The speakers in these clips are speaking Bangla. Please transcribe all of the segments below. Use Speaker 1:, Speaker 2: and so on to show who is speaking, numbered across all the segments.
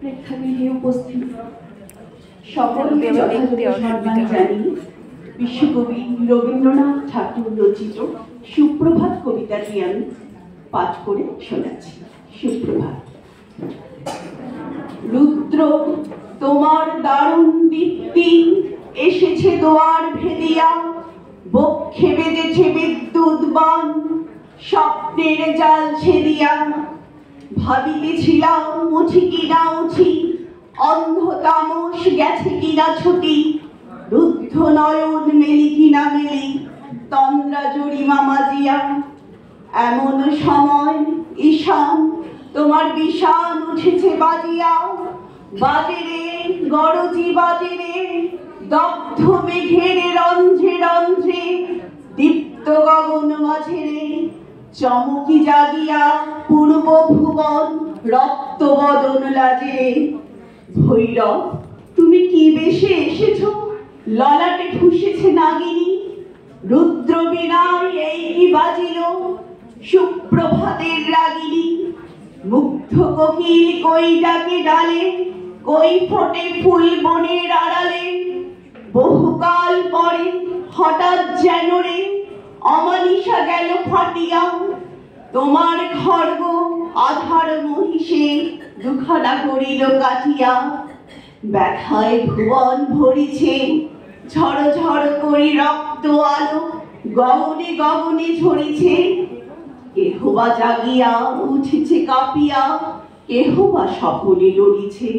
Speaker 1: প্রেক্ষাগৃহে উপস্থিত সকলকে যথাযথ সম্মান জানিয়ে বিশ্বকবি রবীন্দ্রনাথ ঠাকুর রচিত সুপ্রভাত কবিতাটি আমি পাঠ করে শোনাচ্ছি। সুপ্রভাত। রুদ্র তোমার দারুণ দীপ্তি এসেছে দুয়ার ভেদিয়া, বক্ষে বেজেছে বিদ্যুৎ বাণ, স্বপ্নের জাল ছেদিয়া। ভাবিতেছিলাম উঠি কিনা উঠি, অন্ধ তামস গেছে কিনা ছুটি, রুদ্ধ নয়ন মেলি কিনা মেলি, তন্দ্রা জরিমা মাজিয়া। এমন সময় ঈশান তোমার বিষাণ উঠেছে বাজিয়া, বাজে রে গরজি বাজে রে, দগ্ধ মেঘের রন্ধ্রে রন্ধ্রে, দীপ্ত গগন মাঝে রে, চমকি জাগিয়া পূর্ব ভুবন রক্ত বদন লাজে। ভৈরব তুমি কি বেশে এসেছো, ললাটে ফুসেছে নাগিনী, রুদ্র বীণায় এই কি বাজিল, সুপ্রভাতের রাগিনী। মুগ্ধ কোকিল কই ডাকে ডালে, কই ফোটে ফুল বনের আড়ালে, বহুকাল পরে হঠাৎ যেন রে অমানিসা গেল ফাটিয়া। তোমার খড়গ আধার মহিষে দুখানা করিল কাটিয়া, ব্যথায় ভুবন ভরিছে ঝড় ঝড় করি রক্ত আলো, গগনে গগনে ঝরিছে। কেহ বা জাগিয়া উঠেছে কাঁপিয়া, কেহ বা সকলে লড়িছে।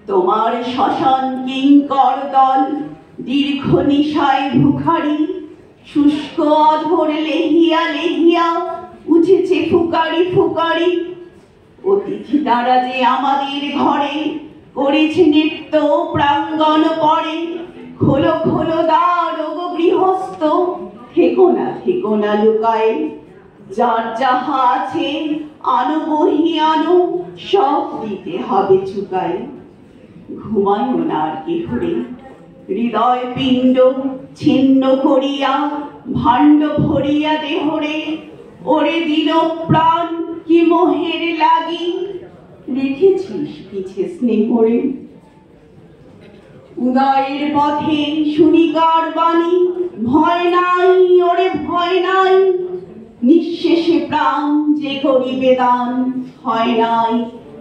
Speaker 1: তোমার শ্মশান কিঙ্কর দল দীর্ঘ নিশায় ভুখারি, শুষ্ক অধর লেহিয়া লেহিয়া উঠেছে ফুকারি ফুকারি। অতিথি তারা যে আমাদের ঘরে করেছে নৃত্য প্রাঙ্গণ পরে, খোলো খোলো দ্বার ওগো গৃহস্থ, থেকো না লুকায়। যার যাহা আছে আনো বহি আনো, সব দিতে হবে চুকায়। ঘুমায় না আর কেহরে, হৃদয় পিণ্ড ছিন্ন করিয়া, ভাণ্ড ভরিয়া দেহরে। ওরে দিল প্রাণ কি মোহের লাগি, রেখেছিস পিছে স্নেহরে। উদয়ের পথে শুনিকার বাণী, ভয় নাই ওরে ভয় নাই, নিঃশেষে প্রাণ যে করিবে দান, হয় নাই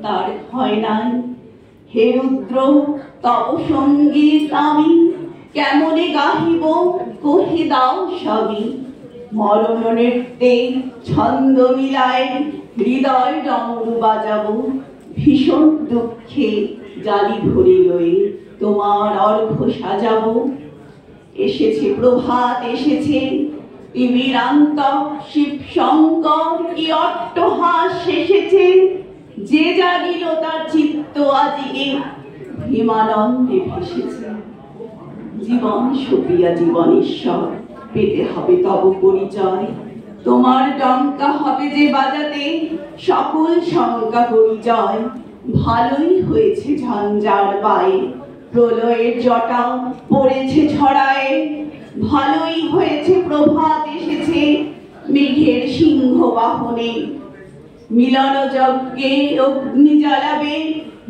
Speaker 1: তার ভয় নাই। হে রুদ্র তব সঙ্গীত আমি কেমনে গাহিব, কহে দাও সবই। মরণ নৃত্যে ছন্দ মিলায় হৃদয় ডমরু বাজাবো, ভীষণ দুঃখে জালি ভরে লয়ে তোমার অর্ঘ্য সাজাবো। এসেছে প্রভাত এসেছে, তিমিরান্তক শিব শঙ্কর কি অট্টহাস এসেছে। যে জাগিল তার চিত্ত আজিকে ভীমানন্দে ভেসেছে। জীবন সপিয়া জীবনেশ্বর, পেতে হবে তব পরিচয়। তোমার ডঙ্কা হবে যে বাজাতে, সকল শঙ্কা করি জয়। ভালোই হয়েছে ঝঞ্ঝার পায়ে, প্রলয়ের জটা পড়েছে ছড়ায়। ভালোই হয়েছে প্রভাত এসেছে মেঘের সিংহ বাহনে। মিলন যজ্ঞে অগ্নি জ্বালাবে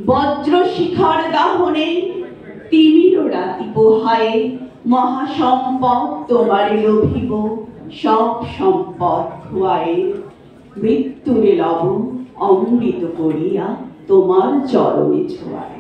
Speaker 1: বজ্র শিখার দাহনে। তিমির রাতি পোহায়ে মহাসম্পদ তোমারে লোভিব, সব সম্পদ খোয়ায়ে। মৃত্যুরে লব অমৃত করিয়া তোমার চরণে ছোঁয়ায়।